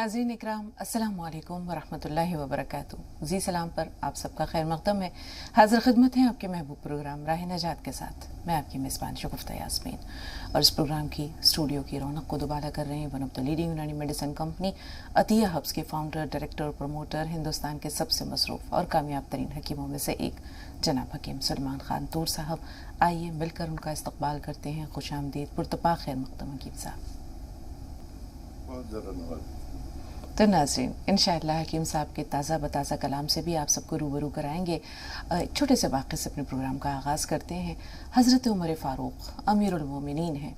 नाज़रीन इकराम, अस्सलामु अलैकुम वरहमतुल्लाहि वबरकातुहू। जी सलाम पर आप सबका खैर मक़दम है। हाज़िर खिदमत है आपके महबूब प्रोग्राम राह नजात के साथ। मैं आपकी मेज़बान शगुफ्ता यास्मीन और इस प्रोग्राम की स्टूडियो की रौनक को दोबारा कर रहे हैं वन ऑफ द लीडिंग यूनानी मेडिसिन कंपनी अतिया हब्स के फाउंडर, डायरेक्टर और प्रमोटर, हिंदुस्तान के सबसे मसरूफ़ और कामयाब तरीन हकीमों में से एक जनाब हकीम सलमान खान तूर साहब। आइए मिलकर उनका इस्तकबाल करते हैं। खुशामदीद, पुरतपा खैर मक़दम हकीम साहब। तो नाज़रीन, इंशाअल्लाह हकीम साहब के ताज़ा बताज़ा कलाम से भी आप सबको रूबरू कराएंगे। एक छोटे से वाक़े से अपने प्रोग्राम का आगाज़ करते हैं। हज़रत उमर फ़ारूक अमीरुल मोमिनीन हैं।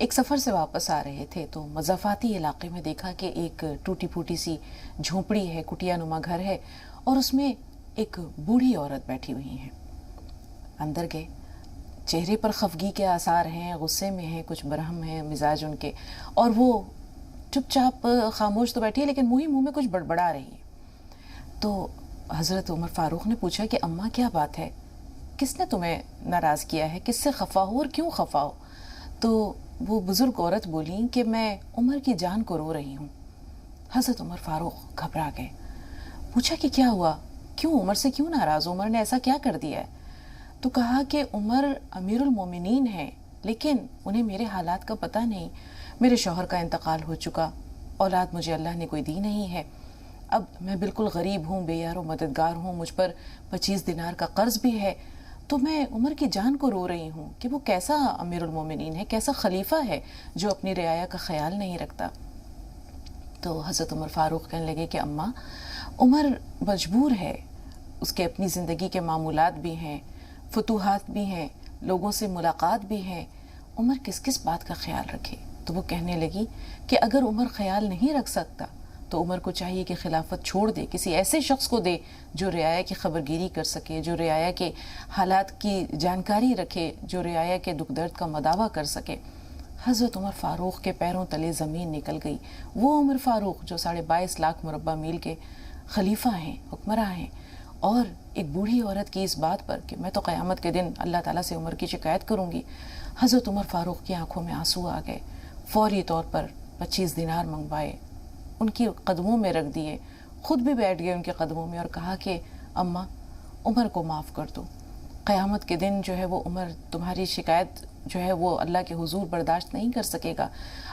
एक सफ़र से वापस आ रहे थे तो मज़ाफ़ाती इलाके में देखा कि एक टूटी फूटी सी झोंपड़ी है, कुटिया नुमा घर है और उसमें एक बूढ़ी औरत बैठी हुई हैं। अंदर गए, चेहरे पर खफगी के आसार हैं, गुस्से में हैं, कुछ बरहम हैं मिजाज उनके, और वो चुपचाप खामोश तो बैठी है लेकिन मुँह ही मुँह में कुछ बड़बड़ा रही है। तो हज़रत उमर फ़ारूक ने पूछा कि अम्मा क्या बात है, किसने तुम्हें नाराज़ किया है, किससे खफा हो और क्यों खफा हो? तो वो बुज़ुर्ग औरत बोली कि मैं उमर की जान को रो रही हूँ। हज़रत उमर फ़ारूक घबरा गए। पूछा कि क्या हुआ, क्यों, उमर से क्यों नाराज़, उमर ने ऐसा क्या कर दिया है? तो कहा कि उमर अमीरुल मोमिनीन है लेकिन उन्हें मेरे हालात का पता नहीं। मेरे शौहर का इंतकाल हो चुका, औलाद मुझे अल्लाह ने कोई दी नहीं है, अब मैं बिल्कुल गरीब हूँ, बेयारो मददगार हूँ, मुझ पर 25 दिनार का कर्ज भी है। तो मैं उमर की जान को रो रही हूँ कि वो कैसा अमीरुल मोमिनीन है, कैसा खलीफा है जो अपनी रियाया का ख्याल नहीं रखता। तो हज़रत उमर फ़ारूक कहने लगे कि अम्मा, उमर मजबूर है, उसके अपनी ज़िंदगी के मामूलात भी हैं, फतूहात भी हैं, लोगों से मुलाकात भी है, उमर किस किस बात का ख्याल रखे? तो वो कहने लगी कि अगर उमर ख्याल नहीं रख सकता तो उमर को चाहिए कि खिलाफत छोड़ दे, किसी ऐसे शख्स को दे जो रियाया की खबरगिरी कर सके, जो रियाया के हालात की जानकारी रखे, जो रियाया के दुख दर्द का मदावा कर सके। हज़रत उमर फ़ारूक के पैरों तले ज़मीन निकल गई। वो उमर फ़ारूक जो 22.5 लाख मुरब्बा मील के खलीफा हैं, हुक्मरां हैं, और एक बूढ़ी औरत की इस बात पर कि मैं तो क़यामत के दिन अल्लाह ताला से उमर की शिकायत करूँगी। हज़रत उमर फ़ारूक की आंखों में आंसू आ गए। फौरी तौर पर 25 दिनार मंगवाए, उनकी कदमों में रख दिए, खुद भी बैठ गए उनके कदमों में और कहा कि अम्मा, उमर को माफ़ कर दो। क़यामत के दिन जो है वो उमर तुम्हारी शिकायत जो है वो अल्लाह के हुजूर बर्दाश्त नहीं कर सकेगा,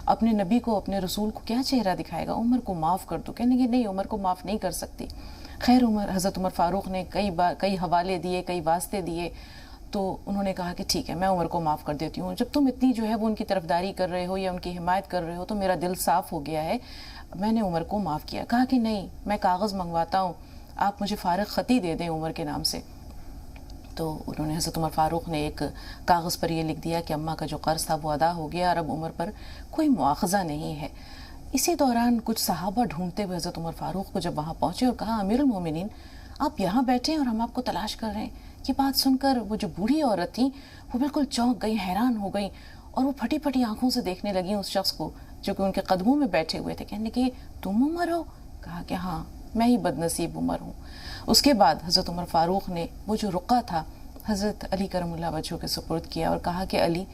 अपने नबी को, अपने रसूल को क्या चेहरा दिखाएगा, उमर को माफ़ कर दो। कहने कि नहीं, उमर को माफ़ नहीं कर सकती। खैर, हज़रत उमर फ़ारूक ने कई हवाले दिए, कई वास्ते दिए, तो उन्होंने कहा कि ठीक है, मैं उमर को माफ़ कर देती हूँ। जब तुम इतनी जो है वो उनकी तरफदारी कर रहे हो या उनकी हिमायत कर रहे हो तो मेरा दिल साफ़ हो गया है, मैंने उमर को माफ़ किया। कहा कि नहीं, मैं कागज़ मंगवाता हूँ, आप मुझे फ़ारिग ख़ती दे दें उमर के नाम से। तो उन्होंने, हज़रत उमर फ़ारूक ने एक कागज़ पर यह लिख दिया कि अम्मा का जो कर्ज़ था वो अदा हो गया और अब उमर पर कोई मुआख़ज़ा नहीं है। इसी दौरान कुछ सहाबा ढूंढते हुए हज़रत उमर फ़ारूक को जब वहाँ पहुँचे और कहा, अमीरुल मोमिनीन, आप यहाँ बैठे हैं और हम आपको तलाश कर रहे हैं। ये बात सुनकर वो जो बूढ़ी औरत थी वो बिल्कुल चौंक गई, हैरान हो गई और वो फटी फटी आंखों से देखने लगी उस शख्स को जो कि उनके कदमों में बैठे हुए थे। कहने कि तुम उमर हो? कहा कि हाँ, मैं ही बदनसीब उमर हूँ। उसके बाद हज़रत उमर फ़ारूक ने वो जो रुक़ा था हज़रत अली करमुल्लाह वजहू के सुपुर्द किया और कहा कि अली,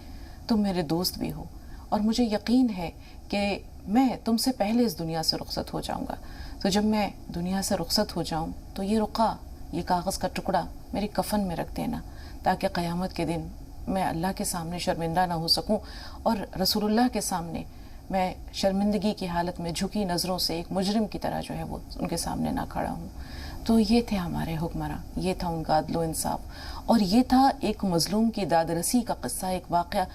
तुम मेरे दोस्त भी हो और मुझे यकीन है कि मैं तुमसे पहले इस दुनिया से रुखसत हो जाऊँगा। तो जब मैं दुनिया से रुखसत हो जाऊँ तो ये रुक़ा, ये कागज़ का टुकड़ा मेरे कफ़न में रख देना, ताकि क़यामत के दिन मैं अल्लाह के सामने शर्मिंदा ना हो सकूं और रसूलुल्लाह के सामने मैं शर्मिंदगी की हालत में झुकी नज़रों से एक मुजरिम की तरह जो है वो उनके सामने ना खड़ा हूँ। तो ये थे हमारे हुक्मरां, ये था उनका अदल इंसाफ और ये था एक मज़लूम की दादरसी का क़स्सा, एक वाक़या।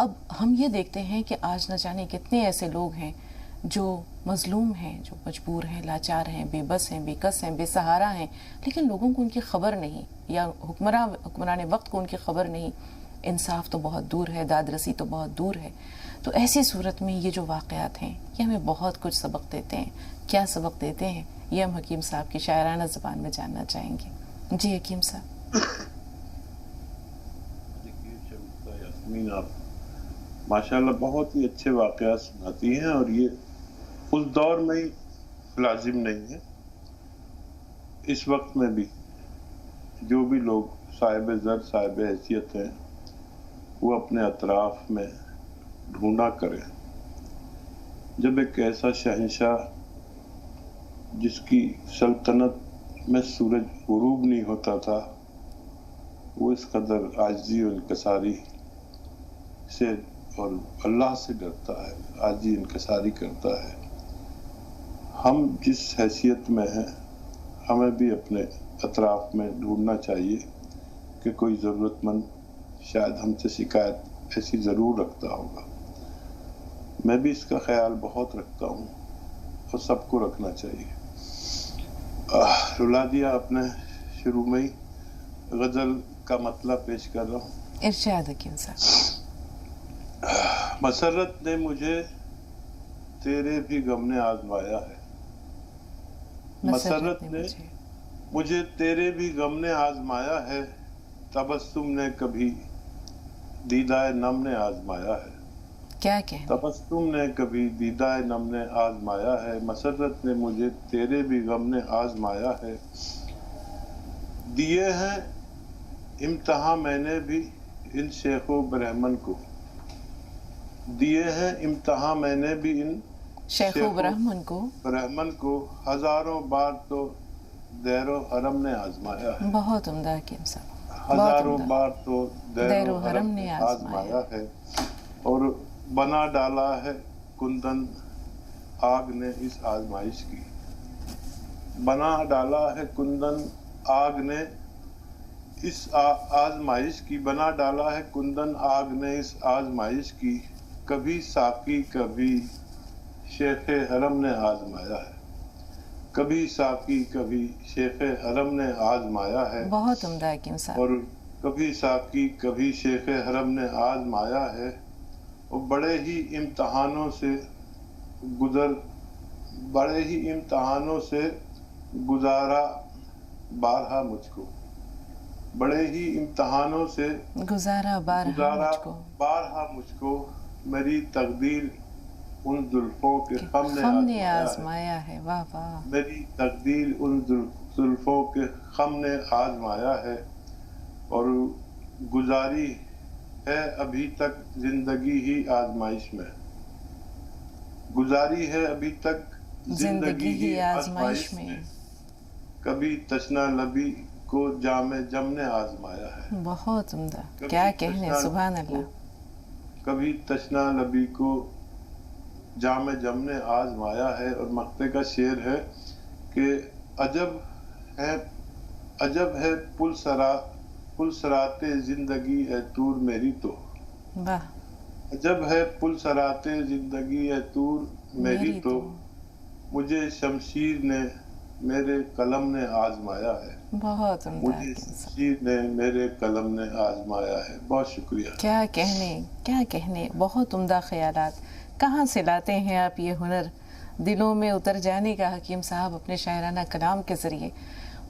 अब हम ये देखते हैं कि आज न जाने कितने ऐसे लोग हैं जो मज़लूम हैं, जो मजबूर हैं, लाचार हैं, बेबस हैं, बेकस हैं, बेसहारा हैं, लेकिन लोगों को उनकी ख़बर नहीं या हुक्मरान वक्त को उनकी ख़बर नहीं। इंसाफ तो बहुत दूर है, दादरसी तो बहुत दूर है। तो ऐसी सूरत में ये जो वाक़यात हैं ये हमें बहुत कुछ सबक देते हैं। क्या सबक देते हैं ये हम हकीम साहब की शायराना ज़बान में जानना चाहेंगे। जी हकीम साहब। यास्मीन, आप माशाल्लाह बहुत ही अच्छे वाक़यात सुनाती हैं और ये उस दौर में ही लाजिम नहीं है, इस वक्त में भी जो भी लोग साहिब ज़र, साहिब हैसियत हैं, वो अपने अतराफ में ढूंढा करें। जब एक ऐसा शहंशाह جس کی سلطنت میں سورج غروب نہیں ہوتا تھا، وہ اس قدر عاجزی اور انکساری سے اور اللہ سے ڈرتا ہے، عاجزی انکساری کرتا ہے۔ ہم جس حیثیت میں ہیں ہمیں بھی اپنے اطراف میں ڈھونڈنا چاہیے کہ کوئی ضرورت مند شاید ہم سے شکایت ایسی ضرور رکھتا ہوگا۔ میں بھی اس کا خیال بہت رکھتا ہوں اور سب کو رکھنا چاہیے۔ رلا دیا آپ نے شروع میں ہی، غزل کا مطلب پیش کر رہا ہوں۔ ارشاد حکیم صاحب۔ مسرت نے مجھے تیرے بھی غم نے آزمایا ہے، مسرت نے مجھے تیرے بھی غم نے آزمایا ہے، تبسم نے کبھی دیدہ نم نے آزمایا ہے، کیا کہنا، تبسم نے کبھی دیدہ نم نے آزمایا ہے، مسرت نے مجھے تیرے بھی غم نے آزمایا ہے، دیے ہیں امتحان میں نے بھی ان شیخ و برہمن کو، دیے ہیں امتحان میں نے بھی ان شیخ و برہمن کو، ہزاروں بار تو دیر و حرم نے آزمایا ہے، بہت عمدہ حکیم صاحب، ہزاروں بار تو دیر و حرم نے آزمایا ہے، اور بنا ڈالا ہے کندن آگ نے اس آزمائش کی، بنا ڈالا ہے کندن آگ نے اس آزمائش کی، بنا ڈالا ہے کندن آگ نے اس آزمائش کی، کبھی ساقی کبھی شیخ حرم نے آزمایا ہے، کبھی ساقی کبھی شیخ حرم نے آزمایا ہے، بہت عمدہ حکیم صاحب، اور کبھی ساقی کبھی شیخ حرم نے آزمایا ہے، اور بڑے ہی امتحانوں سے گزارا بارہا مجھ کو، بڑے ہی امتحانوں سے گزارا بارہا مجھ کو، میری تقدیر ان زلفوں کے خم نے آزمایا ہے، واہ واہ، میری تقدیر ان زلفوں کے خم نے آزمایا ہے، اور گزاری ہے ابھی تک زندگی ہی آزمائش میں، گزاری ہے ابھی تک زندگی ہی آزمائش میں، کبھی تشنا لبی کو جام جم نے آزمایا ہے، بہت عمدہ، کیا کہنے، سبحان اللہ، کبھی تشنا لبی کو جام جم نے آزمایا ہے، اور مقطع کا شعر ہے کہ عجب ہے پل سرات زندگی ہے طور میری تو، واہ، عجب ہے پل سرات زندگی ہے طور میری تو، مجھے شمشیر نے میرے قلم نے آزمایا ہے، بہت عمدہ، مجھے شمشیر نے میرے قلم نے آزمایا ہے۔ بہت شکریہ۔ کیا کہنے، بہت عمدہ خیالات، کہاں سے لاتے ہیں آپ یہ ہنر دلوں میں اتر جانے کا حکیم صاحب اپنے شاعرانہ کلام کے ذریعے،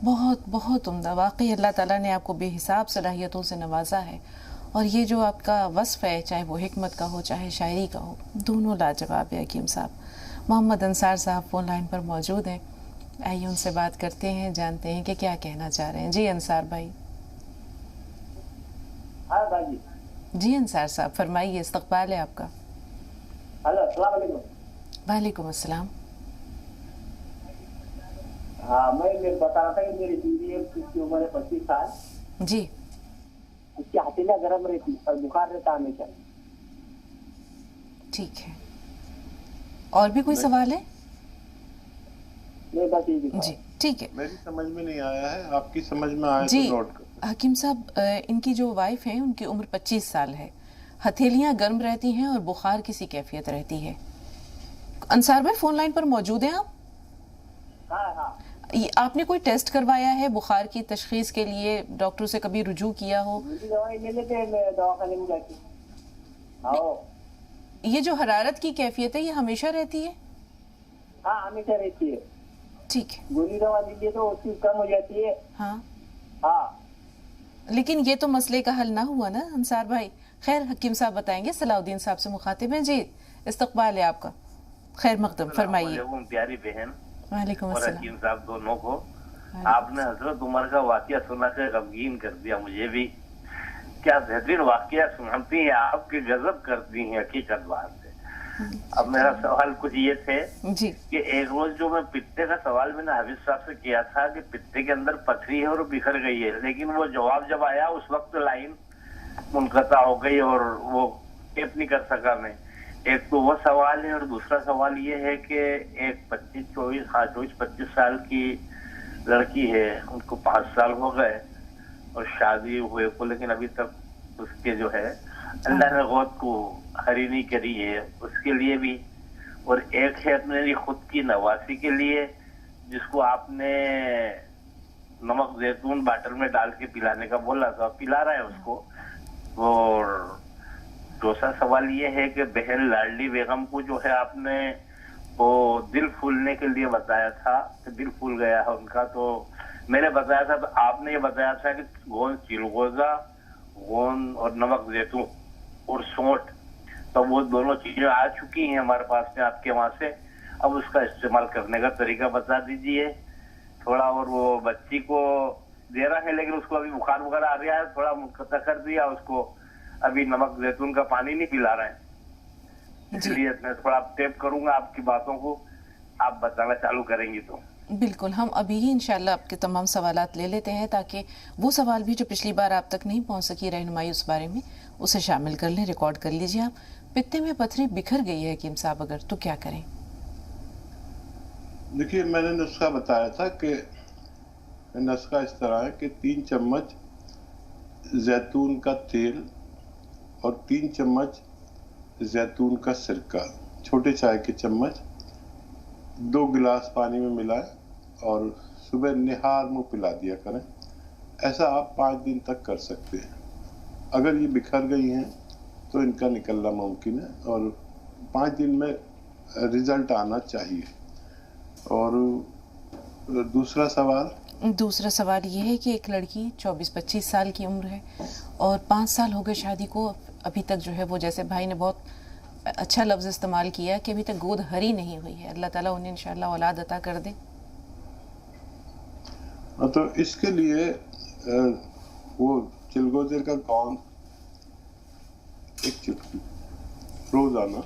بہت بہت عمدہ، واقعی اللہ تعالیٰ نے آپ کو بے حساب صلاحیتوں سے نوازا ہے، اور یہ جو آپ کا وصف ہے، چاہے وہ حکمت کا ہو چاہے شاعری کا ہو، دونوں لاجواب ہے حکیم صاحب۔ محمد انصار صاحب فون لائن پر موجود ہیں، آئیے ان سے بات کرتے ہیں، جانتے ہیں کہ کیا کہنا چاہ رہے ہیں۔ جی انصار بھائی۔ ہاں بھائی جی انصار صاحب فرمائیے، استقبال ہے آپ کا۔ ہلو، السلام علیکم۔ وعلیکم السلام۔ ہاں میں بتا رہا تھا کہ میری بیوی ہے، اس کی عمر ہے 25 سال۔ جی۔ اس کی ہتھیلیاں گرم رہتی اور بخار رہتا ہمیشہ۔ ٹھیک ہے، اور بھی کوئی سوال ہے؟ نہیں بس یہ جی ٹھیک ہے، میری سمجھ میں نہیں آیا ہے، آپ کی سمجھ میں آئے جی تو نوٹ کر۔ حکیم صاحب، ان کی جو وائف ہیں ان کی عمر 25 سال ہے، ہتھیلیاں گرم رہتی ہیں اور بخار کسی کیفیت رہتی ہے۔ انصار بھائی فون لائن پر موجود ہیں آپ؟ ہاں ہاں۔ آپ نے کوئی ٹیسٹ کروایا ہے بخار کی تشخیص کے لیے؟ ڈاکٹر سے کبھی رجوع کیا ہو؟ دوائی لے لیتے ہیں، میں دواخانے میں جا کے۔ آؤ۔ یہ جو حرارت کی کیفیت ہے یہ ہمیشہ رہتی ہے؟ ہاں ہمیشہ رہتی ہے۔ ٹھیک ہے، گولی دوا لیجیے تو اس کی کم ہو جاتی ہے۔ ہاں ہاں لیکن یہ تو مسئلے کا حل نہ ہوا نا انصار بھائی۔ خیر حکیم صاحب بتائیں گے، صلاح الدین صاحب سے مخاطب ہیں۔ جی استقبال ہے آپ کا، خیر مقدم، فرمائیے۔ پیاری بہن وعلیکم اور السلام۔ حکیم صاحب دونوں کو، آپ نے حضرت عمر کا واقعہ سنا کے غمگین کر دیا مجھے بھی۔ کیا بہترین واقعہ سناتی ہیں آپ، کی غضب کرتی ہیں حقیقت بات ہے۔ اب میرا سوال کچھ یہ تھے جی کہ ایک روز جو میں پتے کا سوال میں نے حافظ صاحب سے کیا تھا کہ پتے کے اندر پتھری ہے اور بکھر گئی ہے، لیکن وہ جواب جب آیا اس وقت لائن منقطع ہو گئی اور وہ ٹیپ نہیں کر سکا میں. ایک تو وہ سوال ہے، اور دوسرا سوال یہ ہے کہ ایک 24-25 سال کی لڑکی ہے، ان کو 5 سال ہو گئے اور شادی ہوئے کو، لیکن ابھی تک اس کے جو ہے اللہ نے غوث کو ہری نہیں کری ہے، اس کے لیے بھی. اور ایک ہے میری خود کی نواسی کے لیے جس کو آپ نے نمک زیتون باٹل میں ڈال کے پلانے کا بولا تھا، پلا رہا ہے اس کو. اور دوسرا سوال یہ ہے کہ بہن لاڈلی بیگم کو جو ہے آپ نے وہ دل پھولنے کے لیے بتایا تھا کہ دل پھول گیا ہے ان کا، تو میں نے بتایا تھا، تو آپ نے یہ بتایا تھا کہ گوند چلغوزہ، گوند اور نمک زیتون اور سونٹ، تو وہ دونوں چیزیں آ چکی ہیں ہمارے پاس میں آپ کے وہاں سے. اب اس کا استعمال کرنے کا طریقہ بتا دیجئے تھوڑا. اور وہ بچی کو دے رہا ہے لیکن اس کو ابھی بخار وغیرہ آ رہا ہے، تھوڑا منقطع کر دیا اس کو، ابھی نمک زیتون کا پانی نہیں پلا رہے ہیں. اس لیے میں تھوڑا ٹیپ کروں گا آپ کی باتوں کو، آپ بتانا چالو کریں گی تو. بالکل، ہم ابھی ہی انشاءاللہ آپ کے تمام سوالات لے لیتے ہیں تاکہ وہ سوال بھی جو پچھلی بار آپ تک نہیں پہنچ سکی رہنمائی اس بارے میں، اسے شامل کر لیں، ریکارڈ کر لیجئے. آپ پتے میں پتھری بکھر گئی ہے حکیم صاحب اگر، تو کیا کریں؟ دیکھیے میں نے نسخہ بتایا تھا کہ نسخہ اس طرح ہے کہ 3 چمچ زیتون کا تیل اور 3 چمچ زیتون کا سرکہ، چھوٹے چائے کے چمچ، 2 گلاس پانی میں ملائیں اور صبح نہار منہ پلا دیا کریں. ایسا آپ 5 دن تک کر سکتے ہیں. اگر یہ بکھر گئی ہیں تو ان کا نکلنا ممکن ہے اور 5 دن میں رزلٹ آنا چاہیے. اور دوسرا سوال یہ ہے کہ ایک لڑکی 24-25 سال کی عمر ہے اور 5 سال ہو گئے شادی کو، ابھی تک جو ہے وہ، جیسے بھائی نے بہت اچھا لفظ استعمال کیا کہ ابھی تک گود ہری نہیں ہوئی ہے. اللہ تعالیٰ انہیں انشاءاللہ اولاد عطا کر دے. تو اس کے لیے وہ چلغوزے کا گوند 1 چٹکی روزانہ،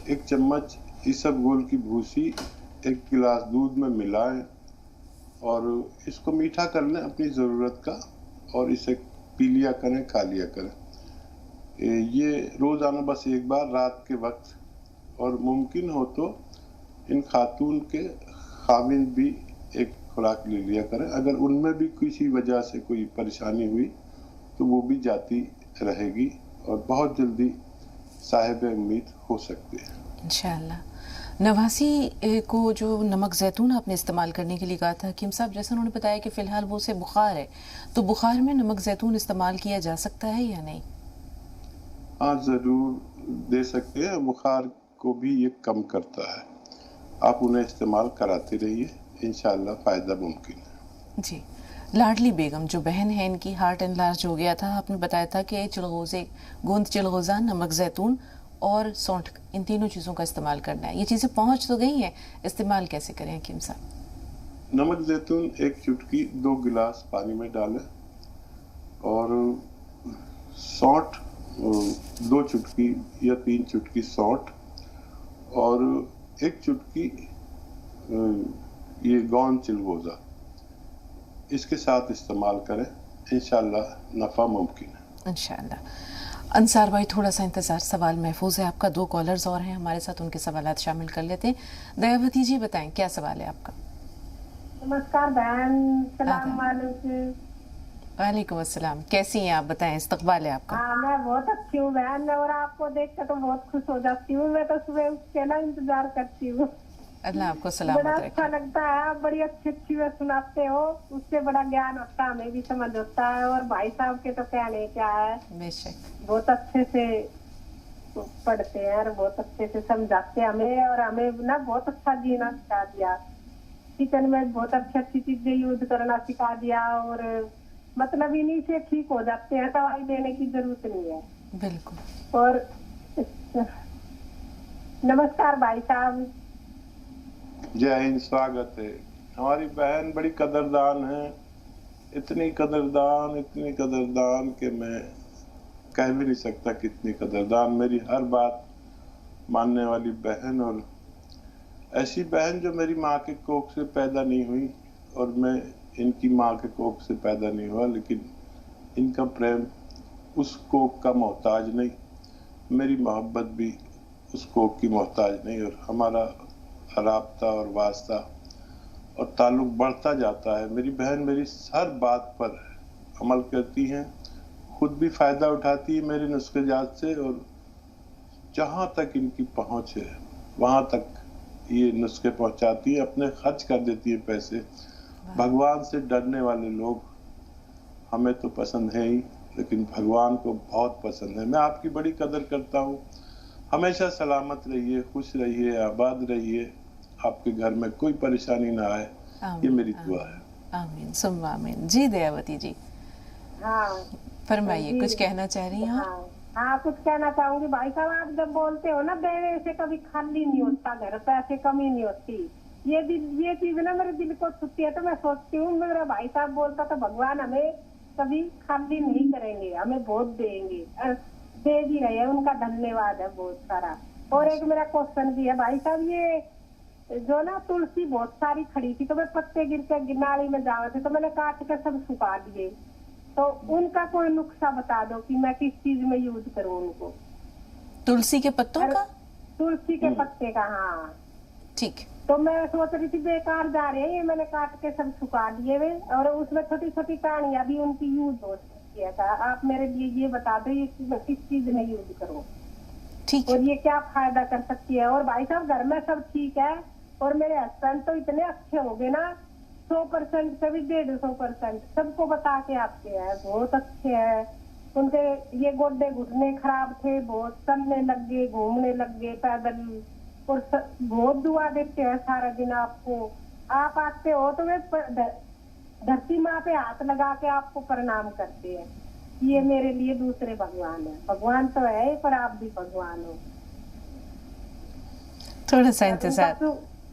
1 چمچ عیسب گول کی بھوسی 1 گلاس دودھ میں ملائیں اور اس کو میٹھا کر لیں اپنی ضرورت کا اور اسے پی لیا کریں، کھا لیا کریں. یہ روزانہ بس 1 بار رات کے وقت. اور ممکن ہو تو ان خاتون کے خاوند بھی ایک خوراک لے لیا کریں. اگر ان میں بھی کسی وجہ سے کوئی پریشانی ہوئی تو وہ بھی جاتی رہے گی اور بہت جلدی صاحب امید ہو سکتے ہیں انشاءاللہ. نواسی کو جو نمک زیتون آپ نے استعمال کرنے کے لیے کہا تھا حکیم صاحب، جیسا انہوں نے بتایا کہ فی الحال وہ اسے بخار ہے، تو بخار میں نمک زیتون استعمال کیا جا سکتا ہے یا نہیں؟ ہاں ضرور دے سکتے ہیں، بخار کو بھی یہ کم کرتا ہے. آپ انہیں استعمال کراتے رہیے، انشاءاللہ فائدہ ممکن ہے. جی. لاڈلی بیگم جو بہن ہے، ان کی ہارٹ انلارج ہو گیا تھا، آپ نے بتایا تھا کہ گوند چلغوزہ، نمک زیتون اور سونٹ، ان تینوں چیزوں کا استعمال کرنا ہے. یہ چیزیں پہنچ تو گئی ہیں، استعمال کیسے کریں حکیم صاحب؟ نمک زیتون 1 چٹکی 2 گلاس پانی میں ڈالیں اور سونٹ 2 چٹکی یا 3 چٹکی سونٹ اور 1 چٹکی یہ گوند چلغوزہ، اس کے ساتھ استعمال کریں، انشاءاللہ نفع ممکن ہے. انشاءاللہ. انصار بھائی تھوڑا سا انتظار، سوال محفوظ ہے آپ کا. 2 کالرز اور ہیں ہمارے ساتھ، ان کے سوالات شامل کر لیتے ہیں. دیاوتی جی بتائیں کیا سوال ہے آپ کا؟ نمسکار بہن، السلام علیکم. وعلیکم السلام، کیسی ہیں آپ؟ بتائیں، استقبال ہے آپ کا. ہاں میں بہت اچھی ہوں بہن، اور آپ کو دیکھ کر تو بہت خوش ہو جاتی ہوں. میں تو صبح اٹھ کے نا انتظار کرتی ہوں. اللہ آپ کو سلامت بڑا رکھے. اچھا لگتا ہے، آپ بڑی اچھی اچھی میں سناتے ہو، اس سے بڑا گیان ہوتا ہے، ہمیں بھی سمجھ ہوتا ہے. اور بھائی صاحب کے تو کہنے کیا ہے، بے شک بہت اچھے سے پڑھتے ہیں اور بہت اچھے سے سمجھاتے ہیں ہمیں، اور ہمیں نا بہت اچھا جینا سکھا دیا. کچن میں بہت اچھی اچھی چیزیں یوز کرنا سکھا دیا، اور مطلب انہیں سے ٹھیک ہو جاتے ہیں، دوائی لینے کی ضرورت نہیں ہے. بالکل. اور نمسکار بھائی صاحب. جے ہند، سواگت ہے. ہماری بہن بڑی قدردان ہے، اتنی قدردان کہ میں کہہ بھی نہیں سکتا کتنی قدردان. میری ہر بات मानने वाली बहन, और ऐसी बहन जो मेरी माँ के कोख से पैदा नहीं हुई और मैं इनकी माँ के कोख से पैदा नहीं हुआ, लेकिन इनका प्रेम उस कोख का मोहताज नहीं, मेरी मोहब्बत भी उस कोख की मोहताज नहीं, और हमारा राब्ता और वास्ता और ताल्लुक बढ़ता जाता है। मेरी बहन मेरी हर बात पर अमल करती हैं, खुद भी फ़ायदा उठाती है मेरे नुस्खे जात से, और जहाँ तक इनकी पहुँच है वहाँ तक ये नुस्खे पहुँचाती है, अपने खर्च कर देती है पैसे। भगवान से डरने वाले लोग हमें तो पसंद है ही, लेकिन भगवान को बहुत पसंद है। मैं आपकी बड़ी कदर करता हूँ। हमेशा सलामत रहिए, खुश रहिए, आबाद रहिए, आपके घर में कोई परेशानी ना आए, ये मेरी दुआ है। आमीन सुम्मा आमीन। जी दयावती जी, हाँ फरमाइए, कुछ कहना चाह रही हैं आप? हाँ, कुछ कहना चाहूंगी। भाई साहब, आप जब बोलते हो ना देने से कभी खाली नहीं होता घर, पैसे कमी नहीं होती, ये चीज ना मेरे दिल को छूती है। तो मैं सोचती हूँ मेरा भाई साहब बोलता तो भगवान हमें कभी खाली नहीं करेंगे, हमें बहुत देंगे, दे भी रहे हैं, उनका धन्यवाद है बहुत सारा। और एक मेरा क्वेश्चन भी है भाई साहब, ये जो ना तुलसी बहुत सारी खड़ी थी, तो मैं पत्ते गिर के नाली में जा रहे थे, तो मैंने काट के सब सुखा दिए, तो उनका कोई नुस्खा बता दो कि मैं किस चीज में यूज करूँ उनको। तुलसी के पत्तों का? तुलसी के पत्ते का, हाँ ठीक। तो मैं सोच रही थी बेकार जा रहे हैं, ये मैंने काट के सब सुखा दिए हुए, और उसमें छोटी छोटी कहानियां भी उनकी यूज हो सकती है। आप मेरे लिए ये बता दो ये किस चीज में यूज करूँ, ठीक, और ये क्या फायदा कर सकती है। और भाई साहब घर में सब ठीक है, और मेरे हस्बैंड तो इतने अच्छे हो गए ना, 100% से भी 150% सबको बता के आते हैं, बहुत अच्छे हैं। उनके ये गोड्डे घुटने खराब थे, बहुत चलने लग गए, घूमने लग गए पैदल, और बहुत दुआ देते हैं सारा दिन आपको। आप आते हो तो वे धरती माँ पे हाथ लगा के आपको प्रणाम करते हैं। ये मेरे लिए दूसरे भगवान है। भगवान तो है पर आप भी भगवान हो। थोड़ा सा इंतजार।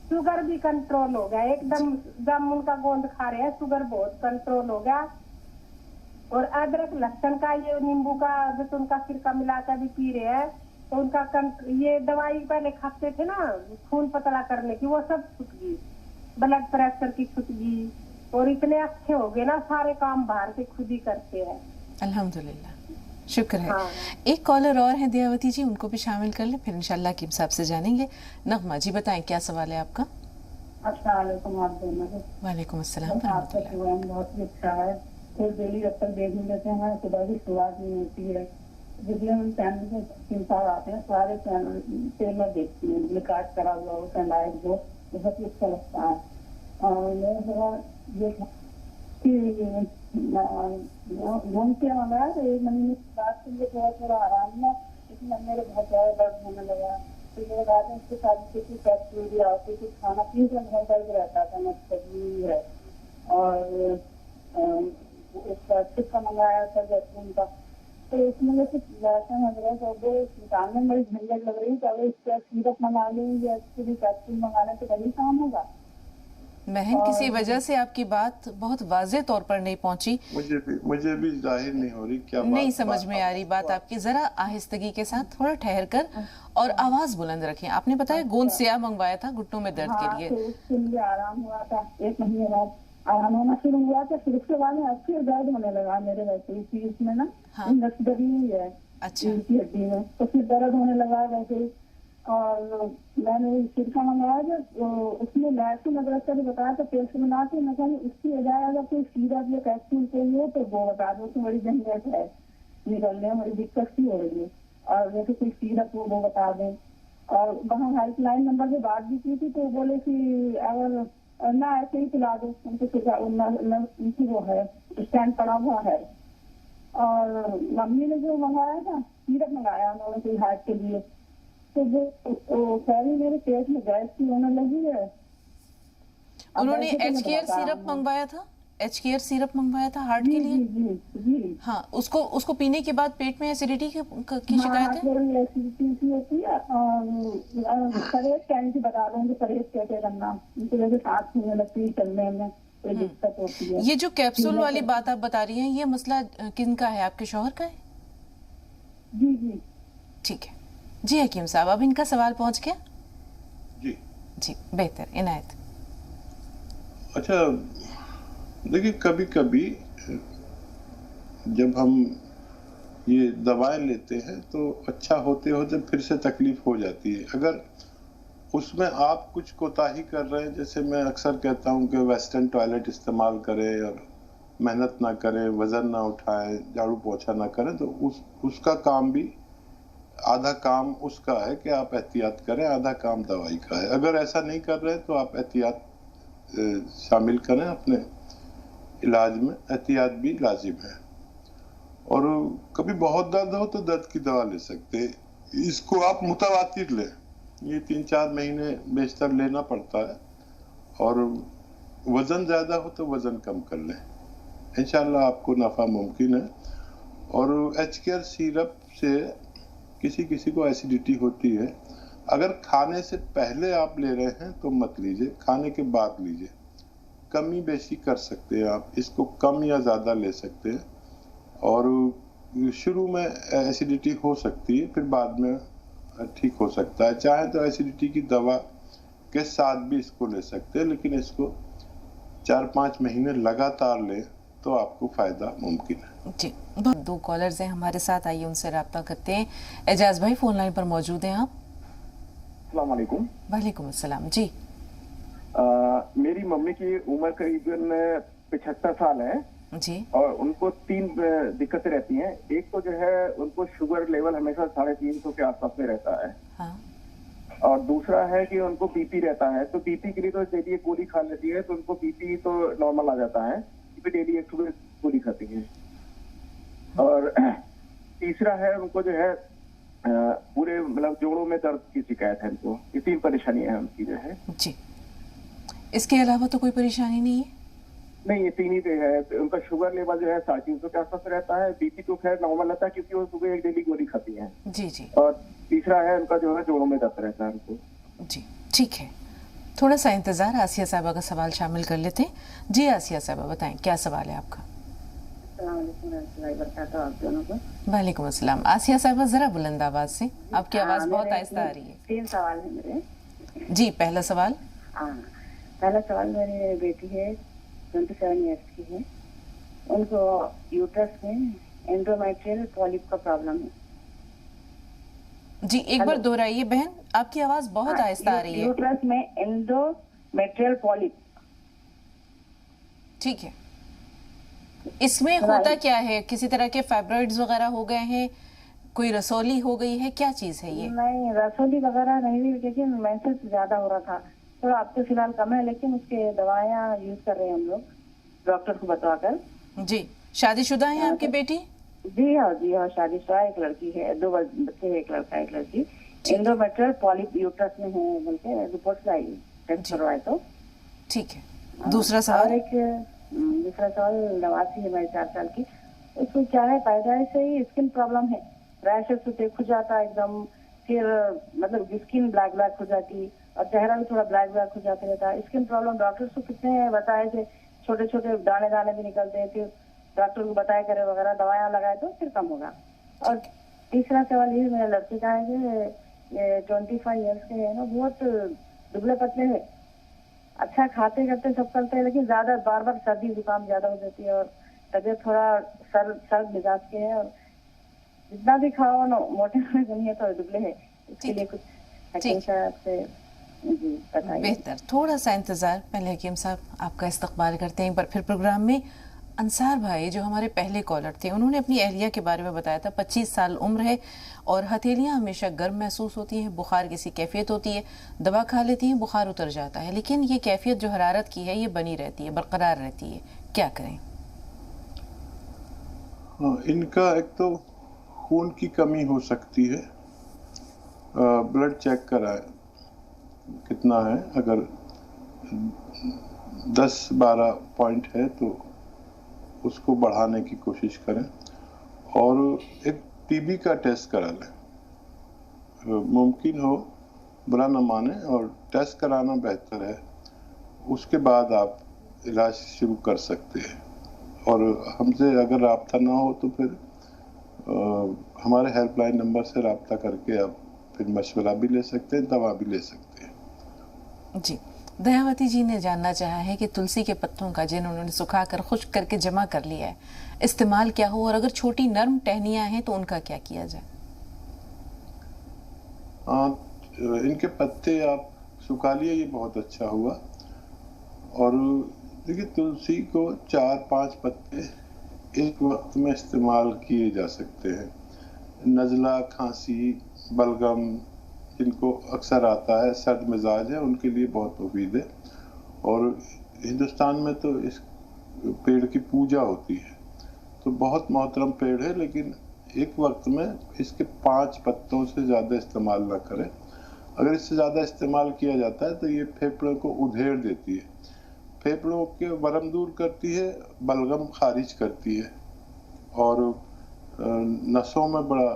शुगर भी कंट्रोल हो गया एकदम, जब उनका गोंद खा रहे हैं शुगर बहुत कंट्रोल हो गया। और अदरक लहसुन का ये नींबू का जैसे उनका सिरका मिलाकर भी पी रहे हैं, तो उनका ये दवाई पहले खाते थे ना खून पतला करने की, वो सब छूट गई, ब्लड प्रेशर की छूट गई, और इतने अच्छे हो गए ना, सारे काम बाहर से खुद ही करते हैं। अल्हम्दुलिल्लाह, शुक्र है। हाँ। एक कॉलर और है दयावती जी, उनको भी शामिल कर लें, फिर इंशाल्लाह हकीम साहब से जानेंगे। नगमा जी बताएं क्या सवाल है आपका? अस्सलाम वालेकुम। आप दोनों को वालेकुम अस्सलाम आपका रहमतुल्लाह। प्रोग्राम बहुत ही अच्छा है। तो डेली जब तक देख लेते हैं सुबह की शुरुआत नहीं होती है, जितने हम चैनल में चिंता आते हैं सारे चैनल से मैं देखती हूँ, रिकॉर्ड करा हुआ होता है लाइव, जो बहुत ही अच्छा लगता है। और मेरा सवाल ये था कि घूम के आना है, तो एक महीने की बात के लिए थोड़ा थोड़ा आराम हुआ, लेकिन मेरे बहुत ज्यादा दर्द होने लगा। तो मेरे बाद उसके साथ कुछ बैक्टीरिया होती, कुछ खाना पीने का बहुत दर्द रहता था, मजबूरी है। और उसका टिक्का मंगाया था जैतून का, तो इसमें मुझे कुछ वैसा लग रहा है, तो निकालने में बड़ी झंझट लग रही है। तो इसका सीरप मंगा लें या इसके कैप्सूल मंगा लें तो वही काम होगा? बहन, किसी वजह से आपकी बात बहुत वाज़ेह तौर पर नहीं पहुंची, मुझे भी जाहिर नहीं हो रही क्या बात, नहीं समझ में आ रही बात आपकी। जरा आहिस्तगी के साथ थोड़ा ठहर कर और आवाज बुलंद रखें। आपने बताया गोंद सिया मंगवाया था घुटनों में दर्द के लिए? तो उसके लिए आराम हुआ था, एक महीने बाद आराम होना शुरू हुआ था। फिर उसके बाद में अच्छे दर्द होने लगा मेरे, वैसे ही चीज में ना नस दबी हुई है अच्छा, हड्डी में, तो फिर दर्द होने लगा वैसे ही। और मैंने सिरका मंगाया जो उसमें लहसुन अदरक का भी बताया, तो पेस्ट बना के मैं कहीं उसकी बजाय अगर कोई सीरप या कैप्सूल चाहिए तो वो बता दो, तो बड़ी झंझट है निकलने में, बड़ी दिक्कत सी हो रही है। और जैसे कोई सीरप वो बता दें। और वहाँ हेल्पलाइन नंबर पे बात भी की थी, तो बोले कि अगर ना ऐसे ही पिला दो, उनकी वो है स्टैंड पड़ा हुआ है। और मम्मी ने जो मंगाया था सीरप मंगाया उन्होंने कोई हार्ट के लिए, तो वो सारी मेरे पेट में गैस की होने लगी है। उन्होंने एच केयर सिरप मंगवाया था? एच केयर सिरप मंगवाया था हार्ट के लिए? जी। हाँ, उसको पीने के बाद पेट में एसिडिटी की शिकायत है? एसिडिटी होती है। और परहेज कहने बता दूंगी, परहेज कैसे करना, उनकी वजह से सांस होने लगती है, चलने में कोई दिक्कत होती है। ये जो कैप्सूल वाली बात आप बता रही हैं, ये मसला किन का है? आपके शौहर का है? जी। ठीक है, जी हकीम साहब, अब इनका सवाल पहुंच गया? जी जी बेहतर, इनायत। अच्छा, देखिए कभी कभी जब हम ये दवाएं लेते हैं तो अच्छा होते होते फिर से तकलीफ हो जाती है। अगर उसमें आप कुछ कोताही कर रहे हैं, जैसे मैं अक्सर कहता हूं कि वेस्टर्न टॉयलेट इस्तेमाल करें और मेहनत ना करें, वजन ना उठाएं, झाड़ू पोछा ना करें, तो उसका काम भी, आधा काम उसका है कि आप एहतियात करें, आधा काम दवाई का है। अगर ऐसा नहीं कर रहे तो आप एहतियात शामिल करें अपने इलाज में, एहतियात भी लाजिम है। और कभी बहुत दर्द हो तो दर्द की दवा ले सकते हैं, इसको आप मुतवातिर लें, ये 3-4 महीने बेशतर लेना पड़ता है। और वजन ज्यादा हो तो वजन कम कर लें, इंशाल्लाह आपको नफा मुमकिन है। और एच केयर सिरप से किसी किसी को एसिडिटी होती है, अगर खाने से पहले आप ले रहे हैं तो मत लीजिए, खाने के बाद लीजिए। कमी बेशी कर सकते हैं आप, इसको कम या ज़्यादा ले सकते हैं। और शुरू में एसिडिटी हो सकती है, फिर बाद में ठीक हो सकता है। चाहे तो एसिडिटी की दवा के साथ भी इसको ले सकते हैं, लेकिन इसको 4-5 महीने लगातार लें तो आपको फ़ायदा मुमकिन है। जी, बहुत 2 कॉलर्स हैं हमारे साथ, आइए उनसे रब्ता करते हैं। एजाज भाई फोन लाइन पर मौजूद हैं आप? अस्सलाम वालेकुम। वालेकुम अस्सलाम। जी मेरी मम्मी की उम्र करीबन 75 साल है जी, और उनको 3 दिक्कतें रहती हैं। एक तो जो है उनको शुगर लेवल हमेशा 350 के आसपास में रहता है। हाँ और दूसरा है कि उनको बीपी रहता है, तो बीपी के लिए तो डेली एक गोली खा लेती है, तो उनको बीपी तो नॉर्मल आ जाता है, बीपी डेली एक सुबह गोली खाती है। और तीसरा है उनको जो है पूरे मतलब जोड़ों में दर्द की शिकायत है उनको। ये 3 परेशानियां हैं उनकी जो है। जी, इसके अलावा तो कोई परेशानी नहीं है? नहीं, ये 3 ही पे है। उनका शुगर लेवल जो है 350 के आसपास रहता है, बीपी तो खैर नॉर्मल रहता है क्योंकि वो सुबह एक डेली गोली खाती हैं। जी जी। और तीसरा है उनका जो है जोड़ों में दर्द रहता है उनको। जी ठीक है, थोड़ा सा इंतजार, आसिया साहबा का सवाल शामिल कर लेते हैं। जी आसिया साहबा बताएं, क्या सवाल है आपका? वालेकुम अस्सलाम। आसिया साहबा जरा बुलंद आवाज से, आपकी आवाज बहुत आहिस्ता आ रही है। 3 सवाल है मेरे। जी, पहला सवाल। पहला सवाल, मेरी बेटी है 27 इयर्स की है, उनको यूट्रस में एंडोमेट्रियल पॉलिप का प्रॉब्लम है। जी एक बार दोहराइए बहन, आपकी आवाज बहुत आहिस्ता आ रही है। यूट्रस में एंडोमेट्रियल पॉलिप। ठीक है, इसमें होता क्या है? किसी तरह के फाइब्रॉइड्स वगैरह हो गए हैं, कोई रसौली हो गई है, क्या चीज है ये? नहीं, रसौली वगैरह नहीं हुई, लेकिन मेंसेस ज्यादा हो रहा था। तो अब तो फिलहाल कम है, लेकिन उसके दवाइयाँ यूज कर रहे हैं हम लोग डॉक्टर को बताकर। जी, शादीशुदा है आपकी बेटी? जी हाँ, शादीशुदा, एक लड़की है, 2 बच्चे, एक लड़का एक लड़की। एंडोमेट्रियल पॉलिप यूट्रस में है बोलते रिपोर्ट आई, टेस्ट करवाए तो। ठीक है, दूसरा सवाल। और एक दूसरा सवाल, नवासी है, 4 साल की, उसको क्या है, पैदाइश से ही स्किन प्रॉब्लम है, रैशेस से खुल जाता है एकदम, फिर मतलब स्किन ब्लैक ब्लैक हो जाती और चेहरा भी थोड़ा ब्लैक ब्लैक हो जाता रहता है। स्किन प्रॉब्लम डॉक्टर को कितने बताए थे, छोटे छोटे दाने दाने भी निकलते हैं, फिर डॉक्टर को बताया करे वगैरह, दवाइयाँ लगाए तो फिर कम होगा। और तीसरा सवाल ये मेरे लड़के का है कि 25 इयर्स के है ना, बहुत दुबले पतले है, अच्छा खाते करते सब करते हैं, लेकिन ज्यादा बार बार सर्दी जुकाम ज्यादा हो जाती है और तबीयत थोड़ा सर्द मिजाज के है, और जितना भी खाओ ना मोटे नहीं है तो दुबले है। इसके लिए कुछ हकीम साहब से जी बताइए। बेहतर, थोड़ा सा इंतजार, पहले हकीम साहब आपका इस्तकबाल करते हैं एक बार फिर प्रोग्राम में। अंसार भाई जो हमारे पहले कॉलर थे, उन्होंने अपनी अहलिया के बारे में बताया था, 25 साल उम्र है और हथेलियां हमेशा गर्म महसूस होती हैं, बुखार की कैफियत होती है, दवा खा लेती हैं, बुखार उतर जाता है, लेकिन ये कैफियत जो हरारत की है ये बनी रहती है, बरकरार रहती है, क्या करें? इनका एक तो खून की कमी हो सकती है, ब्लड चेक कराएं कितना है, अगर 10-12 पॉइंट है तो उसको बढ़ाने की कोशिश करें, और एक टीबी का टेस्ट करा लें, मुमकिन हो बुरा न माने, और टेस्ट कराना बेहतर है, उसके बाद आप इलाज शुरू कर सकते हैं। और हमसे अगर राब्ता ना हो तो फिर हमारे हेल्पलाइन नंबर से राब्ता करके आप फिर मशवरा भी ले सकते हैं, दवा भी ले सकते हैं। जी, दयावती जी ने जानना चाहा है कि तुलसी के पत्तों का जिन्होंने सुखाकर खुश्क करके जमा कर लिया है, इस्तेमाल क्या हो, और अगर छोटी नर्म टहनियां हैं तो उनका क्या किया जाए? इनके पत्ते आप सुखा लिए, ये बहुत अच्छा हुआ। और देखिए, तुलसी को 4-5 पत्ते एक वक्त में इस्तेमाल किए जा सकते हैं। नज़ला, खांसी, बलगम जिनको अक्सर आता है, सर्द मिजाज है, उनके लिए बहुत मुफीद है। और हिंदुस्तान में तो इस पेड़ की पूजा होती है, तो बहुत मोहतरम पेड़ है, लेकिन एक वक्त में इसके 5 पत्तों से ज़्यादा इस्तेमाल ना करें। अगर इससे ज़्यादा इस्तेमाल किया जाता है तो ये फेफड़ों को उधेड़ देती है, फेफड़ों के वरम दूर करती है, बलगम खारिज करती है, और नसों में बड़ा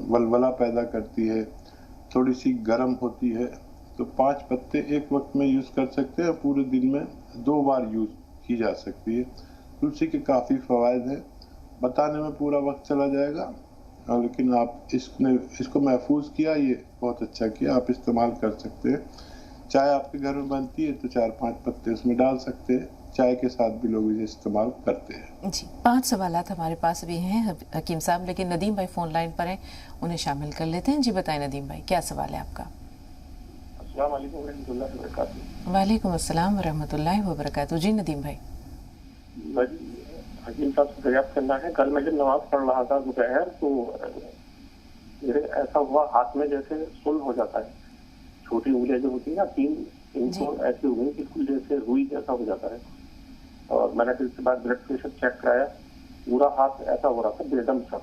वलवला पैदा करती है, थोड़ी सी गर्म होती है। तो 5 पत्ते एक वक्त में यूज़ कर सकते हैं, पूरे दिन में 2 बार यूज़ की जा सकती है। तुलसी के काफ़ी फ़वाइद हैं, बताने में पूरा वक्त चला जाएगा, लेकिन आप इसको महफूज किया, ये बहुत अच्छा किया, आप इस्तेमाल कर सकते हैं। चाय आपके घर में बनती है तो 4-5 पत्ते उसमें डाल सकते हैं, चाय के साथ भी लोग इसे इस्तेमाल करते हैं। जी, 5 सवालात हमारे पास भी हैं हकीम साहब, लेकिन नदीम भाई फ़ोन लाइन पर हैं, उन्हें शामिल कर लेते हैं। जी बताएं नदीम भाई, क्या सवाल है आपका? अस्सलाम वालेकुम रहमतुल्लाहि व बरकातहू। वालेकुम अस्सलाम व रहमतुल्लाहि व बरकातहू। जी नदीम भाई। हकीम साहब से दरियाफ्त करना है, कल मैं जब नमाज पढ़ रहा था दोपहर, तो मेरे ऐसा हुआ हाथ में जैसे सुन हो जाता है, छोटी उंगलियां जो होती है ना 3, इनको ऐसे हुई बिल्कुल जैसे रुई जैसा हो जाता है। और मैंने फिर इसके बाद ब्लड प्रेशर चेक कराया, पूरा हाथ ऐसा हो रहा था बेदम सा।